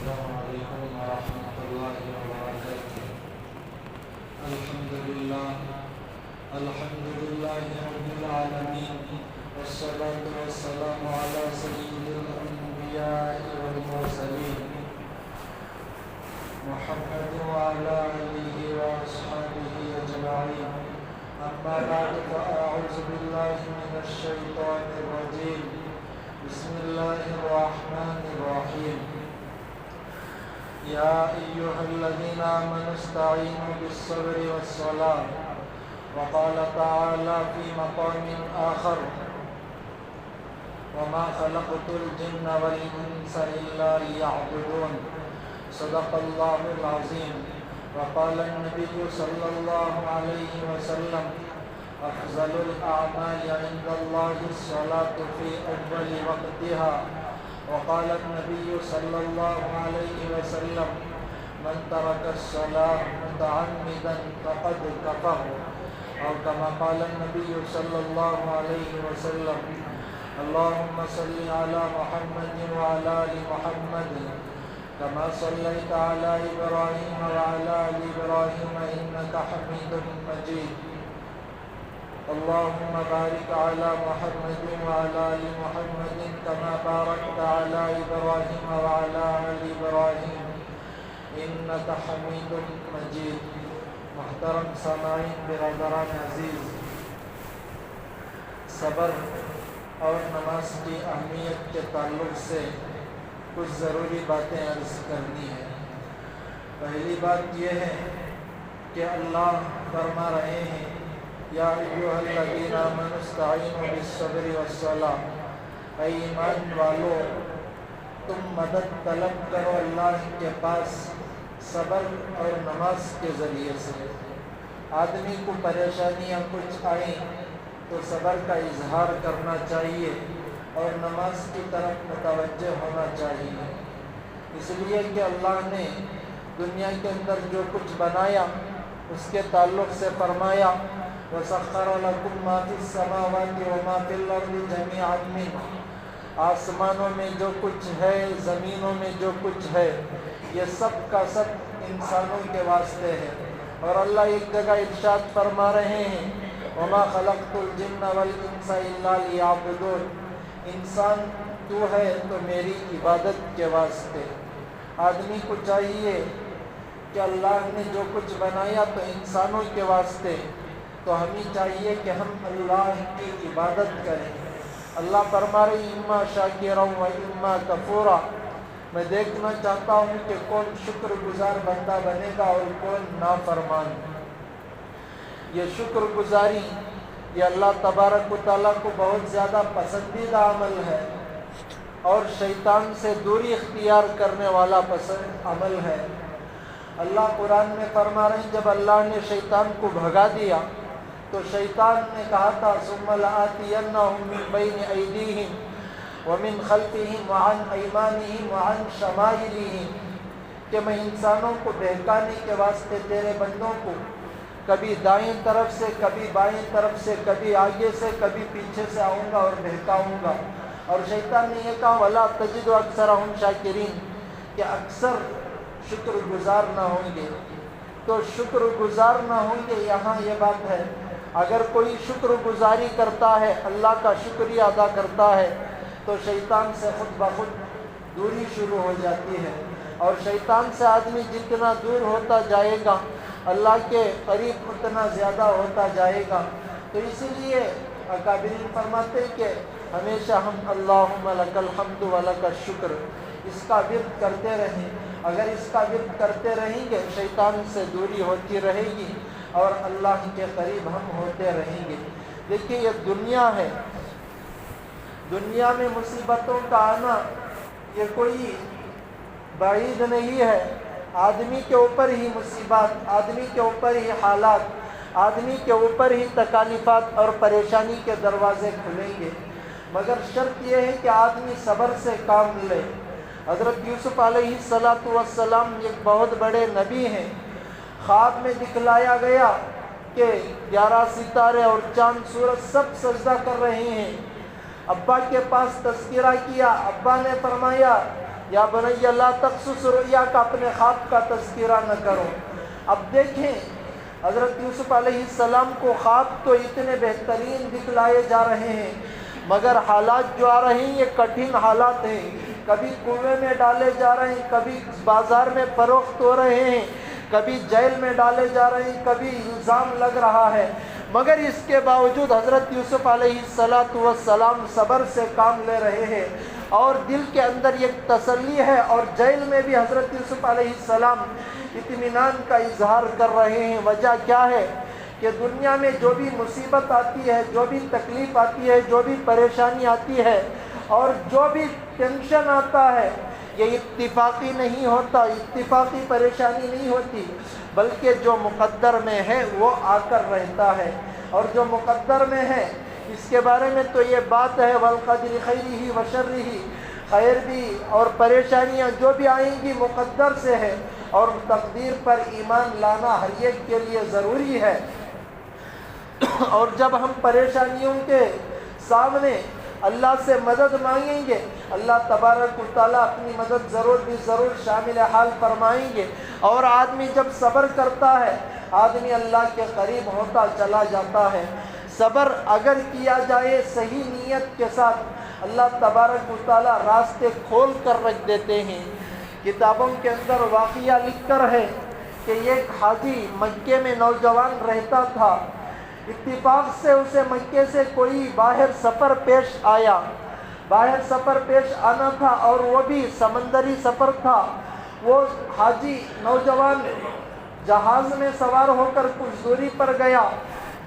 السلام علیکم ورحمۃ اللہ وبرکاتہ۔ الحمد للہ رب العالمین، والصلاة والسلام علی سید الانبیاء والمرسلین، محمد وعلی آلہ واصحابہ اجمعین۔ اما بعد فاعوذ باللہ من الشیطان الرجیم، بسم اللہ الرحمن الرحیم۔ یا ایہا الذین آمنوا استعینوا بالصبر والصلاة، وقال تعالی فی مقام آخر، وما خلقت الجن والانس الا لیعبدون، صدق اللہ العظیم۔ وقال النبی صلی اللہ علیہ وسلم، افضل الاعمال عند اللہ الصلاة فی اول وقتها۔ وقال النبي صلى الله عليه وسلم، من ترك الصلاة متعمدا فقد كفر، أو كما قال النبي صلى الله عليه وسلم۔ اللهم صل على محمد وعلى آل محمد كما صليت على إبراهيم وعلى آل إبراهيم إنك حميد مجيد۔ اللهم بارك على محمد وعلى آل محمد كما باركت على إبراهيم وعلى آل إبراهيم إنك حميد مجيد۔ محترم سامعین، برادران عزیز، صبر اور نماز کی اہمیت کے تعلق سے کچھ ضروری باتیں عرض کرنی ہیں۔ پہلی بات یہ ہے کہ اللہ فرما رہے ہیں، یا ایھا الذین آمنوا استعینوا بالصبر والصلاة، اے ایمان والو تم مدد طلب کرو اللہ کے پاس صبر اور نماز کے ذریعے سے۔ آدمی کو پریشانیاں کچھ آئیں تو صبر کا اظہار کرنا چاہیے اور نماز کی طرف متوجہ ہونا چاہیے، اس لیے کہ اللہ نے دنیا کے اندر جو کچھ بنایا اس کے تعلق سے فرمایا، وَسَخَّرَ لَكُم مَّا فِي السَّمَاوَاتِ وَمَا فِي الْأَرْضِ جَمِيعًا مِّنْهُ، آسمانوں میں جو کچھ ہے، زمینوں میں جو کچھ ہے، یہ سب کا سب انسانوں کے واسطے ہے۔ اور اللہ ایک جگہ ارشاد فرما رہے ہیں، وَمَا خَلَقْتُ الْجِنَّ وَالْإِنسَ إِلَّا لِيَعْبُدُونِ، انسان تو ہے تو میری عبادت کے واسطے۔ آدمی کو چاہیے کہ اللہ نے جو کچھ بنایا تو انسانوں کے واسطے، تو ہمیں چاہیے کہ ہم اللہ کی عبادت کریں۔ اللہ فرما رہے، اما شاکرا و اما کفورا، میں دیکھنا چاہتا ہوں کہ کون شکر گزار بندہ بنے گا اور کون نافرمان۔ یہ شکر گزاری یہ اللہ تبارک و تعالیٰ کو بہت زیادہ پسندیدہ عمل ہے اور شیطان سے دوری اختیار کرنے والا پسند عمل ہے۔ اللہ قرآن میں فرما رہے ہیں، جب اللہ نے شیطان کو بھگا دیا تو شیطان نے کہا تھا، ثم لآتینہم من بین ایدیہم ومن خلفہم وعن ایمانہم وعن شمائلہم، کہ میں انسانوں کو بہکانے کے واسطے تیرے بندوں کو کبھی دائیں طرف سے، کبھی بائیں طرف سے، کبھی آگے سے، کبھی پیچھے سے آؤں گا اور بہکاؤں گا۔ اور شیطان نے یہ کہا، وَلَا تَجِدُ أَكْثَرَهُمْ شَاكِرِينَ، کہ اکثر شکر گزار نہ ہوں گے۔ تو شکر گزار نہ ہوں گے، یہاں یہ بات ہے، اگر کوئی شکر گزاری کرتا ہے، اللہ کا شکریہ ادا کرتا ہے، تو شیطان سے خود بخود دوری شروع ہو جاتی ہے، اور شیطان سے آدمی جتنا دور ہوتا جائے گا اللہ کے قریب اتنا زیادہ ہوتا جائے گا۔ تو اسی لیے اکابرین فرماتے ہیں کہ ہمیشہ ہم اللہم لک الحمد ولک الشکر اس کا ورد کرتے رہیں۔ اگر اس کا ورد کرتے رہیں گے، شیطان سے دوری ہوتی رہے گی اور اللہ کے قریب ہم ہوتے رہیں گے۔ دیکھیے، یہ دنیا ہے، دنیا میں مصیبتوں کا آنا یہ کوئی بعید نہیں ہے۔ آدمی کے اوپر ہی مصیبت، آدمی کے اوپر ہی حالات، آدمی کے اوپر ہی تکالیفات اور پریشانی کے دروازے کھلیں گے، مگر شرط یہ ہے کہ آدمی صبر سے کام لے۔ حضرت یوسف علیہ السلام ایک بہت بڑے نبی ہیں۔ خواب میں دکھلایا گیا کہ 11 ستارے اور چاند سورج سب سجدہ کر رہے ہیں۔ ابا کے پاس تذکرہ کیا، ابا نے فرمایا یا بنی لا تقصص رؤیا کا اپنے خواب کا تذکرہ نہ کرو۔ اب دیکھیں حضرت یوسف علیہ السلام کو خواب تو اتنے بہترین دکھلائے جا رہے ہیں، مگر حالات جو آ رہے ہیں یہ کٹھن حالات ہیں۔ کبھی کنویں میں ڈالے جا رہے ہیں، کبھی بازار میں فروخت ہو رہے ہیں، کبھی جیل میں ڈالے جا رہے ہیں، کبھی الزام لگ رہا ہے، مگر اس کے باوجود حضرت یوسف علیہ السلام صبر سے کام لے رہے ہیں اور دل کے اندر ایک تسلی ہے، اور جیل میں بھی حضرت یوسف علیہ السلام اطمینان کا اظہار کر رہے ہیں۔ وجہ کیا ہے کہ دنیا میں جو بھی مصیبت آتی ہے، جو بھی تکلیف آتی ہے، جو بھی پریشانی آتی ہے اور جو بھی ٹینشن آتا ہے، یہ اتفاقی نہیں ہوتا، اتفاقی پریشانی نہیں ہوتی، بلکہ جو مقدر میں ہے وہ آ کر رہتا ہے، اور جو مقدر میں ہے اس کے بارے میں تو یہ بات ہے والقدر خیرہ و شرہ، خیر بھی اور پریشانیاں جو بھی آئیں گی مقدر سے ہے، اور تقدیر پر ایمان لانا ہر ایک کے لیے ضروری ہے۔ اور جب ہم پریشانیوں کے سامنے اللہ سے مدد مانگیں گے، اللہ تبارک و تعالیٰ اپنی مدد ضرور شامل حال فرمائیں گے، اور آدمی جب صبر کرتا ہے آدمی اللہ کے قریب ہوتا چلا جاتا ہے۔ صبر اگر کیا جائے صحیح نیت کے ساتھ، اللہ تبارک و تعالیٰ راستے کھول کر رکھ دیتے ہیں۔ کتابوں کے اندر واقعہ لکھ کر ہے کہ ایک حاجی مکے میں نوجوان رہتا تھا، اتفاق سے اسے مکے سے کوئی باہر سفر پیش آیا، باہر سفر پیش آنا تھا اور وہ بھی سمندری سفر تھا۔ وہ حاجی نوجوان جہاز میں سوار ہو کر کچھ دوری پر گیا،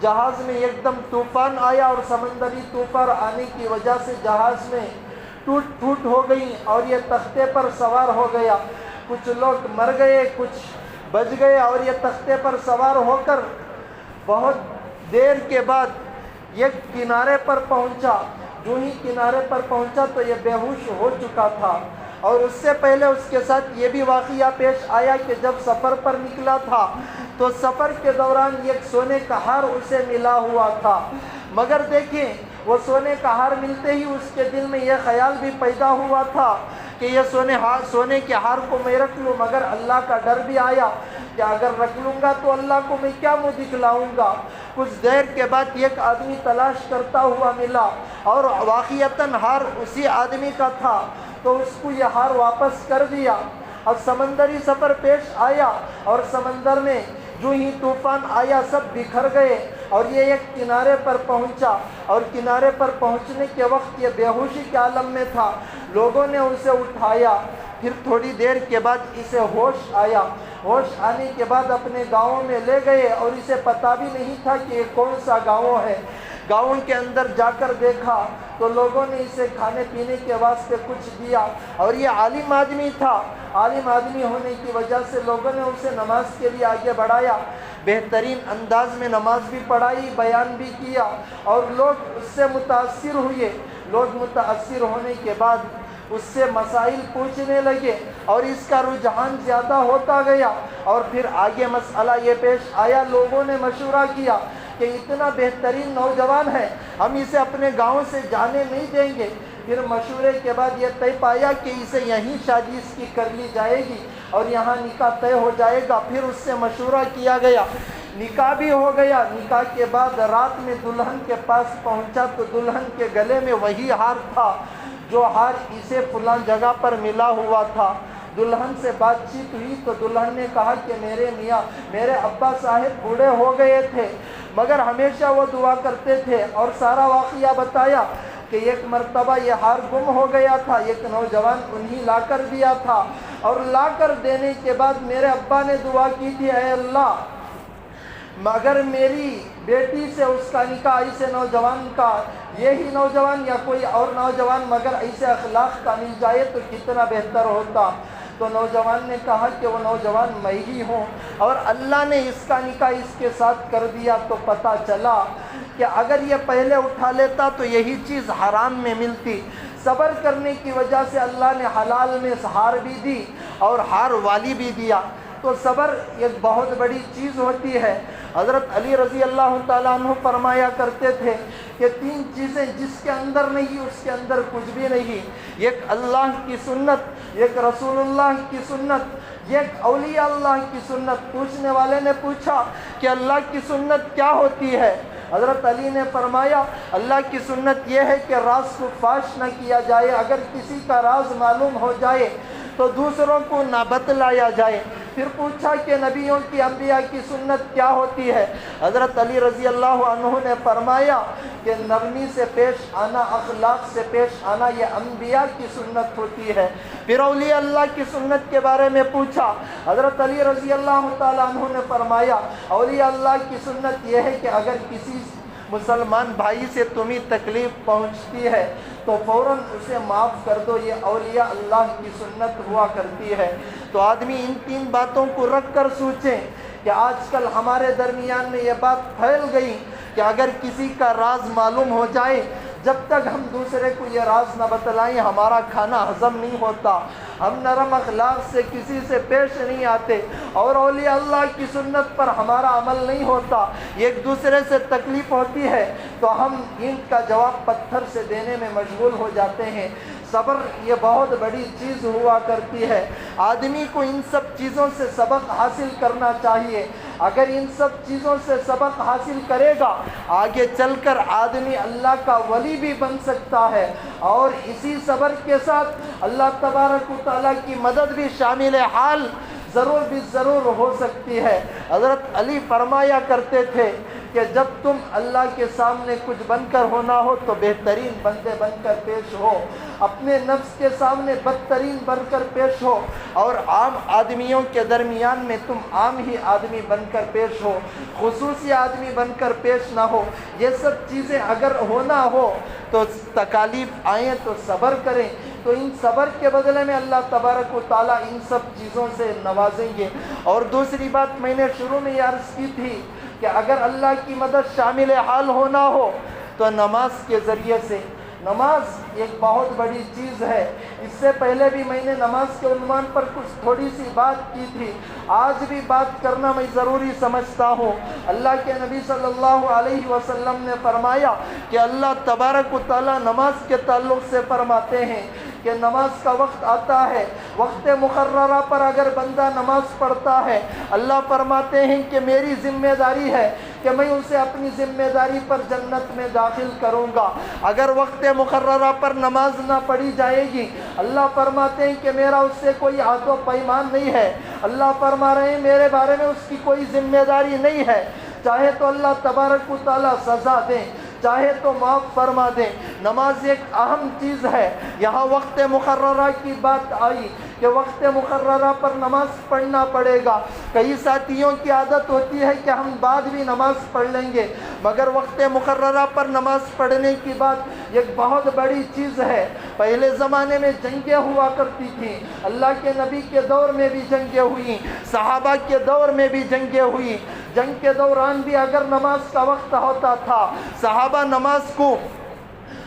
جہاز میں ایک دم طوفان آیا اور سمندری طوفان آنے کی وجہ سے جہاز میں ٹوٹ پھوٹ ہو گئی اور یہ تختے پر سوار ہو گیا۔ کچھ لوگ مر گئے، کچھ بچ گئے، اور یہ تختے پر سوار ہو کر بہت دیر کے بعد ایک کنارے پر پہنچا۔ جو ہی کنارے پر پہنچا تو یہ بے ہوش ہو چکا تھا، اور اس سے پہلے اس کے ساتھ یہ بھی واقعہ پیش آیا کہ جب سفر پر نکلا تھا تو سفر کے دوران ایک سونے کا ہار اسے ملا ہوا تھا، مگر دیکھیں وہ سونے کا ہار ملتے ہی اس کے دل میں یہ خیال بھی پیدا ہوا تھا کہ یہ سونے کے ہار کو میں رکھ لوں، مگر اللہ کا ڈر بھی آیا کہ اگر رکھ لوں گا تو اللہ کو میں کیا منہ دکھلاؤں گا۔ کچھ دیر کے بعد ایک آدمی تلاش کرتا ہوا ملا اور واقعتاً ہار اسی آدمی کا تھا، تو اس کو یہ ہار واپس کر دیا۔ اب سمندری سفر پیش آیا اور سمندر میں جو ہی طوفان آیا سب بکھر گئے، اور یہ ایک کنارے پر پہنچا، اور کنارے پر پہنچنے کے وقت یہ بے ہوشی کے عالم میں تھا۔ لوگوں نے اسے اٹھایا، پھر تھوڑی دیر کے بعد اسے ہوش آیا۔ ہوش آنے کے بعد اپنے گاؤں میں لے گئے، اور اسے پتہ بھی نہیں تھا کہ یہ کون سا گاؤں ہے۔ گاؤں کے اندر جا کر دیکھا تو لوگوں نے اسے کھانے پینے کے واسطے کچھ دیا، اور یہ عالم آدمی تھا۔ عالم آدمی ہونے کی وجہ سے لوگوں نے اسے نماز کے لیے آگے بڑھایا، بہترین انداز میں نماز بھی پڑھائی، بیان بھی کیا، اور لوگ اس سے متاثر ہوئے۔ لوگ متاثر ہونے کے بعد اس سے مسائل پوچھنے لگے، اور اس کا رجحان زیادہ ہوتا گیا، اور پھر آگے مسئلہ یہ پیش آیا، لوگوں نے مشورہ کیا کہ اتنا بہترین نوجوان ہے، ہم اسے اپنے گاؤں سے جانے نہیں دیں گے۔ پھر مشورے کے بعد یہ طے پایا کہ اسے یہیں شادی اس کی کر لی جائے گی اور یہاں نکاح طے ہو جائے گا۔ پھر اس سے مشورہ کیا گیا، نکاح بھی ہو گیا۔ نکاح کے بعد رات میں دلہن کے پاس پہنچا تو دلہن کے گلے میں وہی ہار تھا جو ہار اسے فلاں جگہ پر ملا ہوا تھا۔ دلہن سے بات چیت ہوئی تو دلہن نے کہا کہ میرے میاں، میرے ابا صاحب بوڑھے ہو گئے تھے، مگر ہمیشہ وہ دعا کرتے تھے، اور سارا واقعہ بتایا کہ ایک مرتبہ یہ ہار گم ہو گیا تھا، ایک نوجوان انہیں لا کر دیا تھا، اور لا کر دینے کے بعد میرے ابا نے دعا کی تھی، اے اللہ مگر میری بیٹی سے اس کا نکاح ایسے نوجوان کا، یہی نوجوان یا کوئی اور نوجوان مگر ایسے اخلاق کا مل جائے تو کتنا بہتر ہوتا۔ تو نوجوان نے کہا کہ وہ نوجوان میں ہی ہوں، اور اللہ نے اس کا نکاح اس کے ساتھ کر دیا۔ تو پتہ چلا کہ اگر یہ پہلے اٹھا لیتا تو یہی چیز حرام میں ملتی۔ صبر کرنے کی وجہ سے اللہ نے حلال میں ہار بھی دی اور ہار والی بھی دیا۔ تو صبر ایک بہت بڑی چیز ہوتی ہے، حضرت علی رضی اللہ تعالیٰ عنہ فرمایا کرتے تھے کہ 3 چیزیں جس کے اندر نہیں اس کے اندر کچھ بھی نہیں، ایک اللہ کی سنت، ایک رسول اللہ کی سنت، ایک اولیاء اللہ کی سنت۔ پوچھنے والے نے پوچھا کہ اللہ کی سنت کیا ہوتی ہے؟ حضرت علی نے فرمایا اللہ کی سنت یہ ہے کہ راز کو فاش نہ کیا جائے، اگر کسی کا راز معلوم ہو جائے تو دوسروں کو نہ بتلایا جائے۔ پھر پوچھا کہ نبیوں کی، انبیاء کی سنت کیا ہوتی ہے؟ حضرت علی رضی اللہ عنہ نے فرمایا کہ نرمی سے پیش آنا، اخلاق سے پیش آنا، یہ انبیاء کی سنت ہوتی ہے۔ پھر اولیاء اللہ کی سنت کے بارے میں پوچھا، حضرت علی رضی اللہ تعالیٰ عنہ نے فرمایا اولیاء اللہ کی سنت یہ ہے کہ اگر کسی مسلمان بھائی سے تمہیں تکلیف پہنچتی ہے تو فوراً اسے معاف کر دو، یہ اولیاء اللہ کی سنت ہوا کرتی ہے۔ تو آدمی ان 3 باتوں کو رکھ کر سوچیں کہ آج کل ہمارے درمیان میں یہ بات پھیل گئی کہ اگر کسی کا راز معلوم ہو جائے، جب تک ہم دوسرے کو یہ راز نہ بتلائیں ہمارا کھانا ہضم نہیں ہوتا، ہم نرم اخلاق سے کسی سے پیش نہیں آتے، اور اولیاء اللہ کی سنت پر ہمارا عمل نہیں ہوتا، ایک دوسرے سے تکلیف ہوتی ہے تو ہم ان کا جواب پتھر سے دینے میں مشغول ہو جاتے ہیں۔ صبر یہ بہت بڑی چیز ہوا کرتی ہے، آدمی کو ان سب چیزوں سے سبق حاصل کرنا چاہیے۔ اگر ان سب چیزوں سے سبق حاصل کرے گا آگے چل کر آدمی اللہ کا ولی بھی بن سکتا ہے، اور اسی صبر کے ساتھ اللہ تبارک و تعالیٰ کی مدد بھی شامل حال ضرور بھی ضرور ہو سکتی ہے۔ حضرت علی فرمایا کرتے تھے کہ جب تم اللہ کے سامنے کچھ بن کر ہونا ہو تو بہترین بندے بن کر پیش ہو، اپنے نفس کے سامنے بدترین بن کر پیش ہو، اور عام آدمیوں کے درمیان میں تم عام ہی آدمی بن کر پیش ہو، خصوصی آدمی بن کر پیش نہ ہو۔ یہ سب چیزیں اگر ہونا ہو تو تکالیف آئیں تو صبر کریں، تو ان صبر کے بدلے میں اللہ تبارک و تعالیٰ ان سب چیزوں سے نوازیں گے۔ اور دوسری بات میں نے شروع میں یہ عرض کی تھی کہ اگر اللہ کی مدد شامل حال ہونا ہو تو نماز کے ذریعے سے، نماز ایک بہت بڑی چیز ہے۔ اس سے پہلے بھی میں نے نماز کے عنوان پر کچھ تھوڑی سی بات کی تھی، آج بھی بات کرنا میں ضروری سمجھتا ہوں۔ اللہ کے نبی صلی اللہ علیہ وسلم نے فرمایا کہ اللہ تبارک و تعالیٰ نماز کے تعلق سے فرماتے ہیں کہ نماز کا وقت آتا ہے، وقت مقررہ پر اگر بندہ نماز پڑھتا ہے، اللہ فرماتے ہیں کہ میری ذمہ داری ہے کہ میں اسے اپنی ذمہ داری پر جنت میں داخل کروں گا۔ اگر وقت مقررہ پر نماز نہ پڑھی جائے گی، اللہ فرماتے ہیں کہ میرا اس سے کوئی عہد و پیمان نہیں ہے، اللہ فرما رہے ہیں میرے بارے میں اس کی کوئی ذمہ داری نہیں ہے، چاہے تو اللہ تبارک و تعالیٰ سزا دیں، چاہے تو معاف فرما دیں۔ نماز ایک اہم چیز ہے۔ یہاں وقت مقررہ کی بات آئی کہ وقت مقررہ پر نماز پڑھنا پڑے گا۔ کئی ساتھیوں کی عادت ہوتی ہے کہ ہم بعد بھی نماز پڑھ لیں گے، مگر وقت مقررہ پر نماز پڑھنے کی بات ایک بہت بڑی چیز ہے۔ پہلے زمانے میں جنگیں ہوا کرتی تھیں، اللہ کے نبی کے دور میں بھی جنگیں ہوئیں، صحابہ کے دور میں بھی جنگیں ہوئیں۔ جنگ کے دوران بھی اگر نماز کا وقت ہوتا تھا، صحابہ نماز کو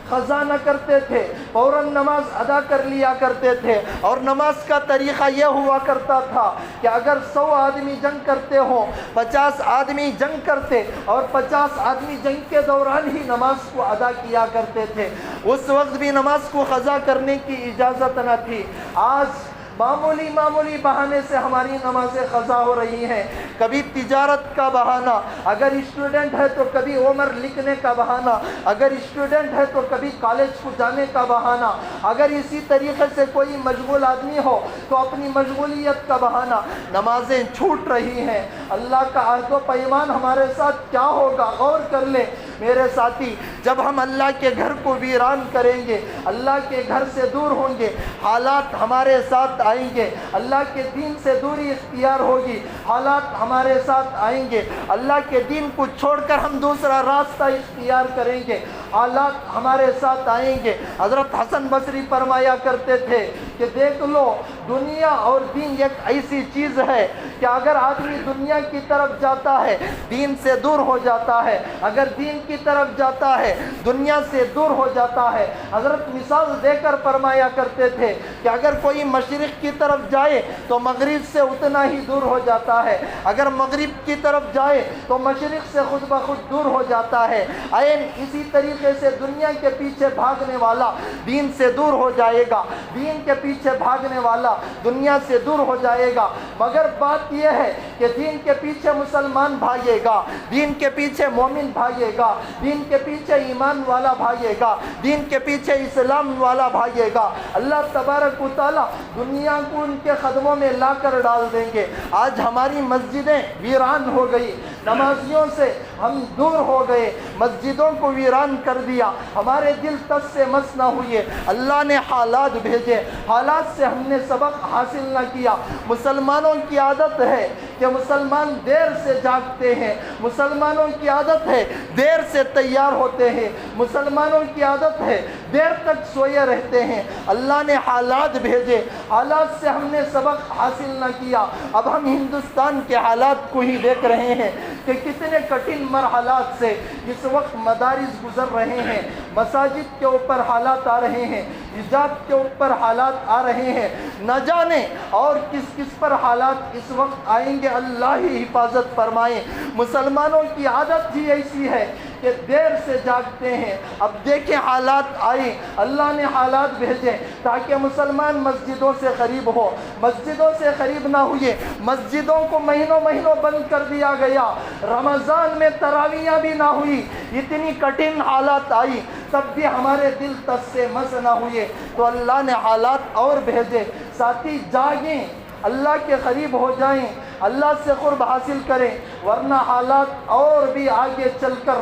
قضا نہ کرتے تھے، فوراً نماز ادا کر لیا کرتے تھے۔ اور نماز کا طریقہ یہ ہوا کرتا تھا کہ اگر 100 آدمی جنگ کرتے ہوں، 50 آدمی جنگ کرتے، اور 50 آدمی جنگ کے دوران ہی نماز کو ادا کیا کرتے تھے۔ اس وقت بھی نماز کو قضا کرنے کی اجازت نہ تھی۔ آج معمولی بہانے سے ہماری نمازیں قضا ہو رہی ہیں، کبھی تجارت کا بہانہ، اگر اسٹوڈنٹ ہے تو کبھی عمر لکھنے کا بہانہ، اگر اسٹوڈنٹ ہے تو کبھی کالج کو جانے کا بہانہ، اگر اسی طریقے سے کوئی مشغول آدمی ہو تو اپنی مشغولیت کا بہانہ، نمازیں چھوٹ رہی ہیں۔ اللہ کا عہد و پیمان ہمارے ساتھ کیا ہوگا؟ غور کر لیں میرے ساتھی، جب ہم اللہ کے گھر کو ویران کریں گے، اللہ کے گھر سے دور ہوں گے، حالات ہمارے ساتھ آئیں گے، اللہ کے دین سے دوری اختیار ہوگی، حالات ہمارے ساتھ آئیں گے، اللہ کے دین کو چھوڑ کر ہم دوسرا راستہ اختیار کریں گے، حالات ہمارے ساتھ آئیں گے۔ حضرت حسن بصری فرمایا کرتے تھے کہ دیکھ لو دنیا اور دین ایک ایسی چیز ہے کہ اگر آدمی دنیا کی طرف جاتا ہے دین سے دور ہو جاتا ہے، اگر دین کی طرف جاتا ہے دنیا سے دور ہو جاتا ہے۔ حضرت مثال دے کر فرمایا کرتے تھے کہ اگر کوئی مشرق کی طرف جائے تو مغرب سے اتنا ہی دور ہو جاتا ہے، اگر مغرب کی طرف جائے تو مشرق سے خود بخود دور ہو جاتا ہے۔ عین اسی طریقے سے دنیا کے پیچھے بھاگنے والا دین سے دور ہو جائے گا، دین کے پیچھے بھاگنے والا دنیا سے دور ہو جائے گا۔ مگر بات یہ ہے کہ دین کے پیچھے مسلمان بھاگے گا، دین کے پیچھے مومن بھاگے گا، دین کے پیچھے ایمان والا بھاگے گا، دین کے پیچھے اسلام والا بھاگے گا، اللہ تبارک و تعالیٰ دنیا کو ان کے قدموں میں لا کر ڈال دیں گے۔ آج ہماری مسجدیں ویران ہو گئی، نمازیوں سے ہم دور ہو گئے، مسجدوں کو ویران کر دیا، ہمارے دل تس سے مس نہ ہوئے۔ اللہ نے حالات بھیجے، حالات سے ہم نے سبق حاصل نہ کیا۔ مسلمانوں کی عادت ہے کہ مسلمان دیر سے جاگتے ہیں، مسلمانوں کی عادت ہے دیر سے تیار ہوتے ہیں، مسلمانوں کی عادت ہے دیر تک سوئے رہتے ہیں۔ اللہ نے حالات بھیجے، حالات سے ہم نے سبق حاصل نہ کیا۔ اب ہم ہندوستان کے حالات کو ہی دیکھ رہے ہیں کہ کتنے کٹھن مرحلات سے اس وقت مدارس گزر رہے ہیں، مساجد کے اوپر حالات آ رہے ہیں، حجاب کے اوپر حالات آ رہے ہیں، نہ جانے اور کس کس پر حالات اس وقت آئیں گے، اللہ ہی حفاظت فرمائے۔ مسلمانوں کی عادت ہی ایسی ہے کہ دیر سے جاگتے ہیں۔ اب دیکھیں حالات آئے، اللہ نے حالات بھیجے تاکہ مسلمان مسجدوں سے قریب ہو، مسجدوں سے قریب نہ ہوئے، مسجدوں کو مہینوں مہینوں بند کر دیا گیا، رمضان میں تراویحیں بھی نہ ہوئی، اتنی کٹھن حالات آئی، تب بھی ہمارے دل تس سے مس نہ ہوئے، تو اللہ نے حالات اور بھیجے۔ ساتھی جاگیں، اللہ کے قریب ہو جائیں، اللہ سے قرب حاصل کریں، ورنہ حالات اور بھی آگے چل کر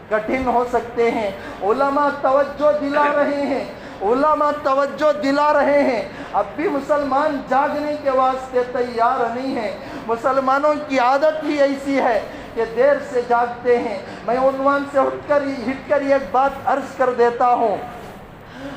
کٹھن ہو سکتے ہیں۔ علماء توجہ دلا رہے ہیں، علماء توجہ دلا رہے ہیں، اب بھی مسلمان جاگنے کے واسطے تیار نہیں ہیں۔ مسلمانوں کی عادت ہی ایسی ہے کہ دیر سے جاگتے ہیں۔ میں عنوان سے ہٹ کر ایک بات عرض کر دیتا ہوں۔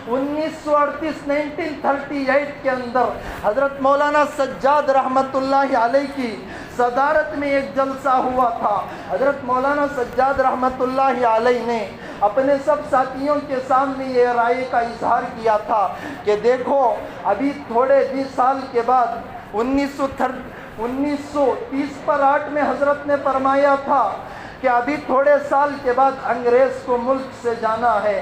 1938 کے اندر حضرت مولانا سجاد رحمت اللہ علیہ کی صدارت میں ایک جلسہ ہوا تھا۔ حضرت مولانا سجاد رحمت اللہ علیہ نے اپنے سب ساتھیوں کے سامنے یہ رائے کا اظہار کیا تھا کہ دیکھو ابھی تھوڑے 20 سال کے بعد 1930 میں حضرت نے فرمایا تھا کہ ابھی تھوڑے سال کے بعد انگریز کو ملک سے جانا ہے۔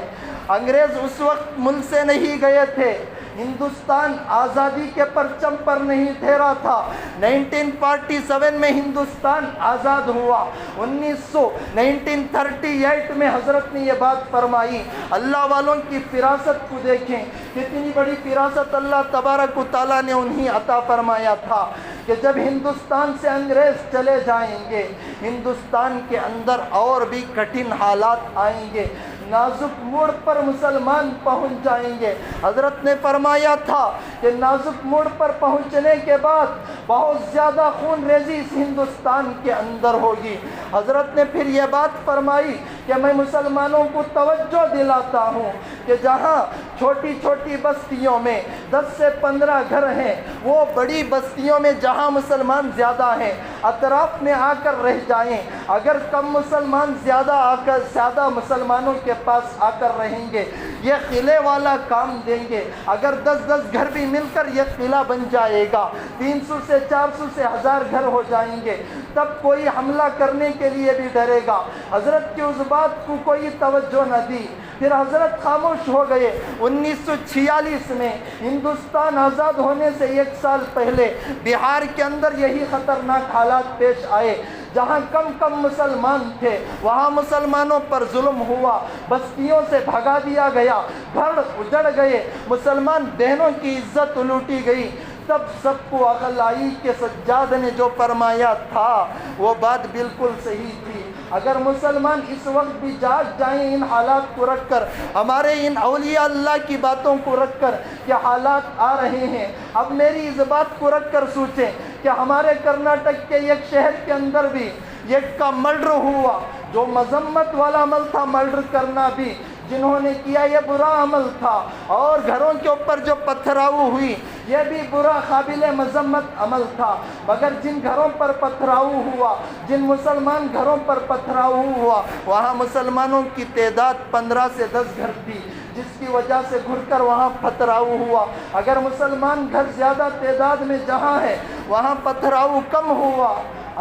انگریز اس وقت ملک سے نہیں گئے تھے، ہندوستان آزادی کے پرچم پر نہیں ٹھہرا تھا۔ 1947 میں ہندوستان آزاد ہوا۔ 1938 میں حضرت نے یہ بات فرمائی۔ اللہ والوں کی فراست کو دیکھیں، کتنی بڑی فراست اللہ تبارک و تعالیٰ نے انہیں عطا فرمایا تھا کہ جب ہندوستان سے انگریز چلے جائیں گے، ہندوستان کے اندر اور بھی کٹھن حالات آئیں گے، نازک موڑ پر مسلمان پہنچ جائیں گے۔ حضرت نے فرمایا تھا کہ نازک موڑ پر پہنچنے کے بعد بہت زیادہ خون ریزی اس ہندوستان کے اندر ہوگی۔ حضرت نے پھر یہ بات فرمائی کہ میں مسلمانوں کو توجہ دلاتا ہوں کہ جہاں چھوٹی چھوٹی بستیوں میں 10 سے 15 گھر ہیں، وہ بڑی بستیوں میں جہاں مسلمان زیادہ ہیں اطراف میں آ کر رہ جائیں۔ اگر کم مسلمان زیادہ مسلمانوں کے پاس آ کر رہیں گے، یہ قلعے والا کام دیں گے۔ اگر 10 گھر بھی مل کر یہ قلعہ بن جائے گا، 300 سے 400 سے 1000 گھر ہو جائیں گے، تب کوئی حملہ کرنے کے لیے بھی ڈرے گا۔ حضرت کی اس بات کو کوئی توجہ نہ دی، پھر حضرت خاموش ہو گئے۔ 1946 میں ہندوستان آزاد ہونے سے 1 سال پہلے بہار کے اندر یہی خطرناک حالات پیش آئے۔ جہاں کم مسلمان تھے وہاں مسلمانوں پر ظلم ہوا، بستیوں سے بھگا دیا گیا، گھر اجڑ گئے، مسلمان بہنوں کی عزت لوٹی گئی۔ تب سب کو عقل آئی کہ سجاد نے جو فرمایا تھا وہ بات بالکل صحیح تھی۔ اگر مسلمان اس وقت بھی جاگ جائیں ان حالات کو رکھ کر، ہمارے ان اولیاء اللہ کی باتوں کو رکھ کر کہ حالات آ رہے ہیں، اب میری اس بات کو رکھ کر سوچیں کہ ہمارے کرناٹک کے ایک شہر کے اندر بھی ایک کا مرڈر ہوا، جو مذمت والا عمل تھا مرڈر کرنا بھی، جنہوں نے کیا یہ برا عمل تھا، اور گھروں کے اوپر جو پتھراؤ ہوئی یہ بھی برا قابل مذمت عمل تھا، مگر جن گھروں پر پتھراؤ ہوا، جن مسلمان گھروں پر پتھراؤ ہوا، وہاں مسلمانوں کی تعداد 15 سے 10 گھر تھی، جس کی وجہ سے گھر کر وہاں پتھراؤ ہوا۔ اگر مسلمان گھر زیادہ تعداد میں جہاں ہے وہاں پتھراؤ کم ہوا۔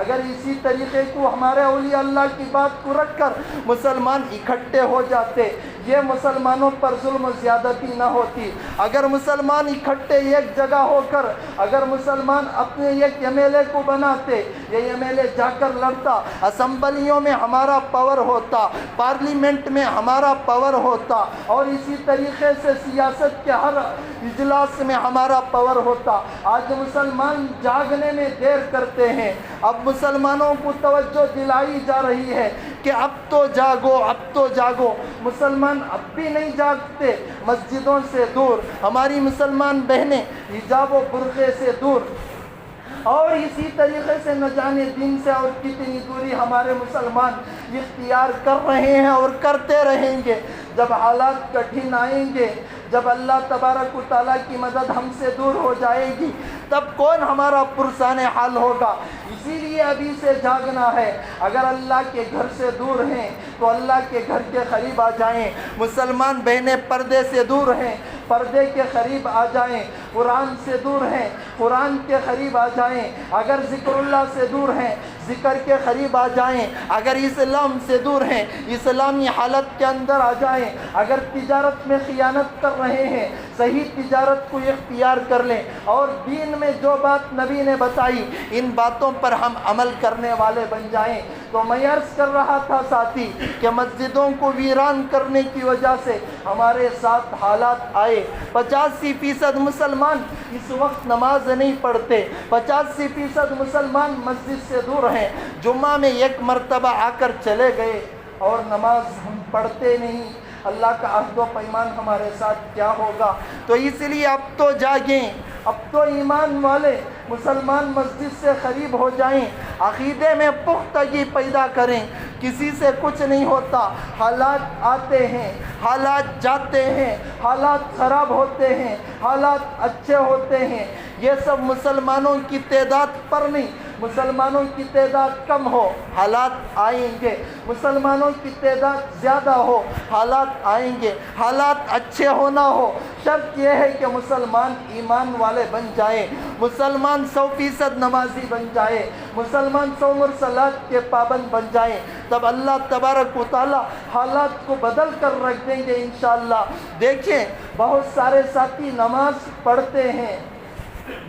اگر اسی طریقے کو ہمارے اولیاء اللہ کی بات کو رکھ کر مسلمان اکٹھے ہو جاتے، یہ مسلمانوں پر ظلم و زیادتی نہ ہوتی۔ اگر مسلمان اکٹھے ایک جگہ ہو کر اگر مسلمان اپنے ایک ایم ایل اے کو بناتے، یہ ایم ایل اے جا کر لڑتا، اسمبلیوں میں ہمارا پاور ہوتا، پارلیمنٹ میں ہمارا پاور ہوتا، اور اسی طریقے سے سیاست کے ہر اجلاس میں ہمارا پاور ہوتا۔ آج مسلمان جاگنے میں دیر کرتے ہیں۔ اب مسلمانوں کو توجہ دلائی جا رہی ہے کہ اب تو جاگو، اب تو جاگو۔ مسلمان اب بھی نہیں جاگتے، مسجدوں سے دور، ہماری مسلمان بہنیں حجاب و برقعے سے دور، اور اسی طریقے سے نہ جانے دین سے اور کتنی دوری ہمارے مسلمان اختیار کر رہے ہیں اور کرتے رہیں گے۔ جب حالات کٹھن آئیں گے، جب اللہ تبارک و تعالیٰ کی مدد ہم سے دور ہو جائے گی، تب کون ہمارا پرسان حال ہوگا؟ اسی لیے ابھی سے جاگنا ہے۔ اگر اللہ کے گھر سے دور ہیں تو اللہ کے گھر کے قریب آ جائیں۔ مسلمان بہنیں پردے سے دور ہیں، پردے کے قریب آ جائیں۔ قرآن سے دور ہیں، قرآن کے قریب آ جائیں۔ اگر ذکر اللہ سے دور ہیں، ذکر کے قریب آ جائیں۔ اگر اسلام سے دور ہیں، اسلامی حالت کے اندر آ جائیں۔ اگر تجارت میں خیانت کر رہے ہیں، صحیح تجارت کو اختیار کر لیں، اور دین میں جو بات نبی نے بتائی ان باتوں پر ہم عمل کرنے والے بن جائیں۔ تو میں عرض کر رہا تھا ساتھی کہ مسجدوں کو ویران کرنے کی وجہ سے ہمارے ساتھ حالات آئے۔ 85% مسلمان اس وقت نماز نہیں پڑھتے، 85% مسلمان مسجد سے دور ہیں، جمعہ میں ایک مرتبہ آ کر چلے گئے اور نماز ہم پڑھتے نہیں۔ اللہ کا عہد و پیمان ہمارے ساتھ کیا ہوگا؟ تو اس لیے اب تو جاگیں، اب تو ایمان والے مسلمان مسجد سے قریب ہو جائیں، عقیدے میں پختگی پیدا کریں۔ کسی سے کچھ نہیں ہوتا، حالات آتے ہیں، حالات جاتے ہیں، حالات خراب ہوتے ہیں، حالات اچھے ہوتے ہیں۔ یہ سب مسلمانوں کی تعداد پر نہیں، مسلمانوں کی تعداد کم ہو حالات آئیں گے، مسلمانوں کی تعداد زیادہ ہو حالات آئیں گے۔ حالات اچھے ہونا ہو، شرط یہ ہے کہ مسلمان ایمان والے بن جائیں، مسلمان 100% نمازی بن جائے، مسلمان 100 مرسلات کے پابند بن جائیں، تب اللہ تبارک و تعالی حالات کو بدل کر رکھ دیں گے انشاءاللہ۔ دیکھیں بہت سارے ساتھی نماز پڑھتے ہیں،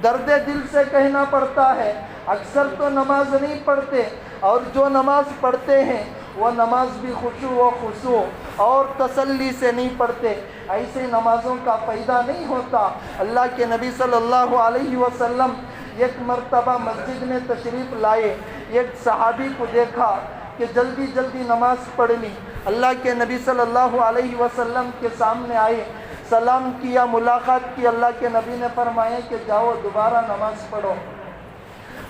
درد دل سے کہنا پڑتا ہے، اکثر تو نماز نہیں پڑھتے، اور جو نماز پڑھتے ہیں وہ نماز بھی خشوع و خضوع اور تسلی سے نہیں پڑھتے۔ ایسے نمازوں کا فائدہ نہیں ہوتا۔ اللہ کے نبی صلی اللہ علیہ وسلم ایک مرتبہ مسجد میں تشریف لائے، ایک صحابی کو دیکھا کہ جلدی جلدی نماز پڑھ لی۔ اللہ کے نبی صلی اللہ علیہ وسلم کے سامنے آئے، سلام کیا، ملاقات کی۔ اللہ کے نبی نے فرمایا کہ جاؤ دوبارہ نماز پڑھو۔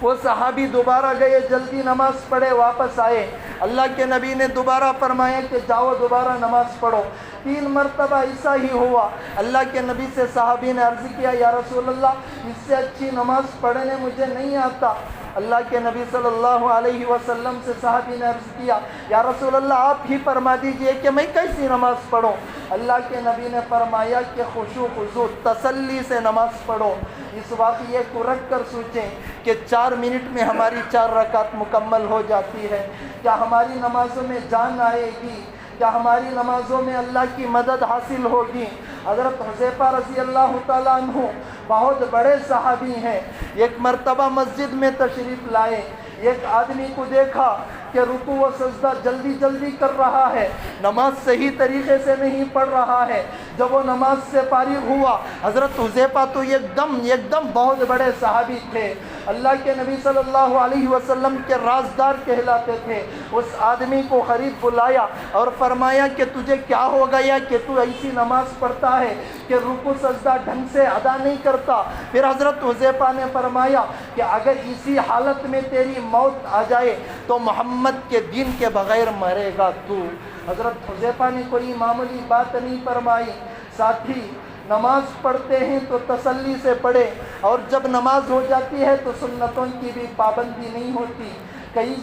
وہ صحابی دوبارہ گئے، جلدی نماز پڑھے، واپس آئے۔ اللہ کے نبی نے دوبارہ فرمایا کہ جاؤ دوبارہ نماز پڑھو۔ 3 مرتبہ ایسا ہی ہوا۔ اللہ کے نبی سے صحابی نے عرض کیا، یا رسول اللہ اس سے اچھی نماز پڑھنے مجھے نہیں آتا۔ اللہ کے نبی صلی اللہ علیہ وسلم سے صحابی نے عرض کیا، یا رسول اللہ آپ ہی فرما دیجئے کہ میں کیسی نماز پڑھوں؟ اللہ کے نبی نے فرمایا کہ خشوع خضوع تسلی سے نماز پڑھو۔ اس واقعے کو رکھ کر سوچیں کہ 4 منٹ میں ہماری 4 رکعت مکمل ہو جاتی ہے۔ کیا ہماری نمازوں میں جان آئے گی؟ کیا ہماری نمازوں میں اللہ کی مدد حاصل ہوگی؟ حضرت حذیفہ رضی اللہ تعالیٰ عنہ بہت بڑے صحابی ہیں، ایک مرتبہ مسجد میں تشریف لائے، ایک آدمی کو دیکھا کہ رکوع و سجدہ جلدی جلدی کر رہا ہے، نماز صحیح طریقے سے نہیں پڑھ رہا ہے۔ جب وہ نماز سے فارغ ہوا، حضرت حذیفہ تو ایک دم بہت بڑے صحابی تھے، اللہ کے نبی صلی اللہ علیہ وسلم کے رازدار کہلاتے تھے۔ اس آدمی کو قریب بلایا اور فرمایا کہ تجھے کیا ہو گیا کہ تو ایسی نماز پڑھتا ہے کہ رکوع سجدہ ڈھنگ سے ادا نہیں کرتا؟ پھر حضرت حذیفہ نے فرمایا کہ اگر اسی حالت میں تیری موت آ جائے تو محمد کے دین کے بغیر مرے گا تو۔ حضرت حذیفہ نے کوئی معمولی بات نہیں فرمائی، ساتھی نماز پڑھتے ہیں تو تسلی سے پڑھے، اور جب نماز ہو جاتی ہے تو سنتوں کی بھی پابندی نہیں ہوتی۔ کئی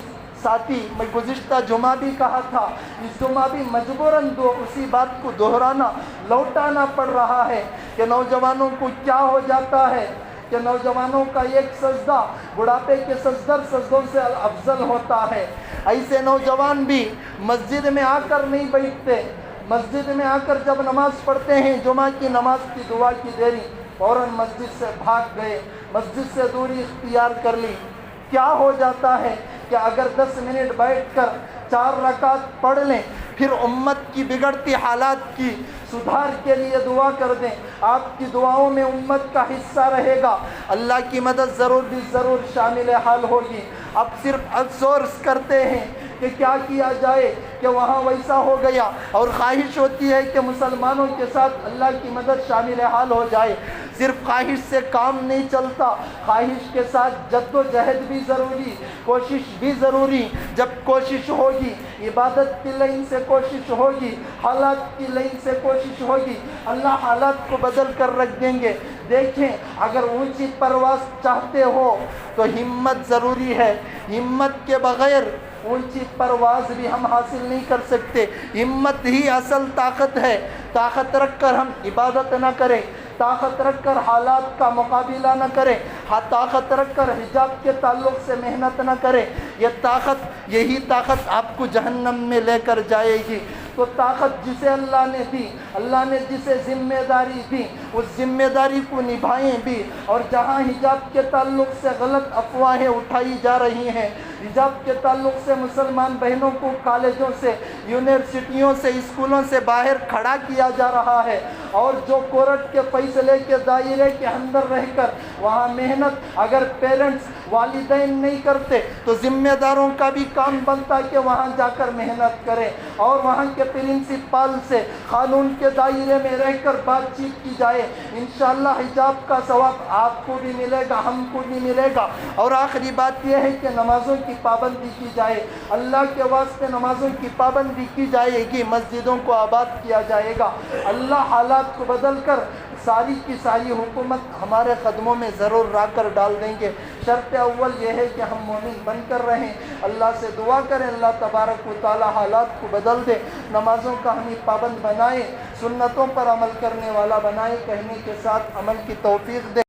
ساتھی، میں گزشتہ جمعہ بھی کہا تھا، اس جمعہ بھی مجبوراً اسی بات کو دہرانا، لوٹانا پڑ رہا ہے کہ نوجوانوں کو کیا ہو جاتا ہے کہ نوجوانوں کا ایک سجدہ بڑھاپے کے سجدوں سے افضل ہوتا ہے۔ ایسے نوجوان بھی مسجد میں آ کر نہیں بیٹھتے، مسجد میں آ کر جب نماز پڑھتے ہیں، جمعہ کی نماز کی دعا کی دیری، فوراً مسجد سے بھاگ گئے، مسجد سے دوری اختیار کر لی۔ کیا ہو جاتا ہے کہ اگر 10 منٹ بیٹھ کر 4 رکعت پڑھ لیں، پھر امت کی بگڑتی حالات کی سدھار کے لیے دعا کر دیں، آپ کی دعاؤں میں امت کا حصہ رہے گا، اللہ کی مدد ضرور شامل حال ہوگی۔ اب صرف افسوس کرتے ہیں کہ کیا کیا جائے کہ وہاں ویسا ہو گیا، اور خواہش ہوتی ہے کہ مسلمانوں کے ساتھ اللہ کی مدد شامل حال ہو جائے۔ صرف خواہش سے کام نہیں چلتا، خواہش کے ساتھ جد و جہد بھی ضروری، کوشش بھی ضروری۔ جب کوشش ہوگی، عبادت کی لائن سے کوشش ہوگی، حالات کی لائن سے کوشش ہوگی، اللہ حالات کو بدل کر رکھ دیں گے۔ دیکھیں، اگر اونچی پرواز چاہتے ہو تو ہمت ضروری ہے، ہمت کے بغیر اونچی پرواز بھی ہم حاصل نہیں کر سکتے۔ ہمت ہی اصل طاقت ہے۔ طاقت رکھ کر ہم عبادت نہ کریں، طاقت رکھ کر حالات کا مقابلہ نہ کریں، طاقت رکھ کر حجاب کے تعلق سے محنت نہ کریں، یہی طاقت آپ کو جہنم میں لے کر جائے گی۔ تو طاقت جسے اللہ نے دی، اللہ نے جسے ذمہ داری دی، اس ذمہ داری کو نبھائیں بھی۔ اور جہاں حجاب کے تعلق سے غلط افواہیں اٹھائی جا رہی ہیں، حجاب کے تعلق سے مسلمان بہنوں کو کالجوں سے، یونیورسٹیوں سے، اسکولوں سے باہر کھڑا کیا جا رہا ہے، اور جو کورٹ کے فیصلے کے دائرے کے اندر رہ کر وہاں محنت اگر پیرنٹس، والدین نہیں کرتے تو ذمہ داروں کا بھی کام بنتا کہ وہاں جا کر محنت کریں، اور وہاں کے پرنسپل سے قانون کے دائرے میں رہ کر بات چیت کی جائے۔ انشاءاللہ حجاب کا ثواب آپ کو بھی ملے گا، ہم کو بھی ملے گا۔ اور آخری بات یہ ہے کہ نمازوں کی پابندی کی جائے، اللہ کے واسطے نمازوں کی پابندی کی جائے گی، مسجدوں کو آباد کیا جائے گا۔ اللہ حالات کو بدل کر ساری کی ساری حکومت ہمارے قدموں میں ضرور لا کر ڈال دیں گے۔ شرط اول یہ ہے کہ ہم مومن بن کر رہیں، اللہ سے دعا کریں، اللہ تبارک و تعالی حالات کو بدل دے، نمازوں کا ہمیں پابند بنائے، سنتوں پر عمل کرنے والا بنائے، کہنے کے ساتھ عمل کی توفیق دے۔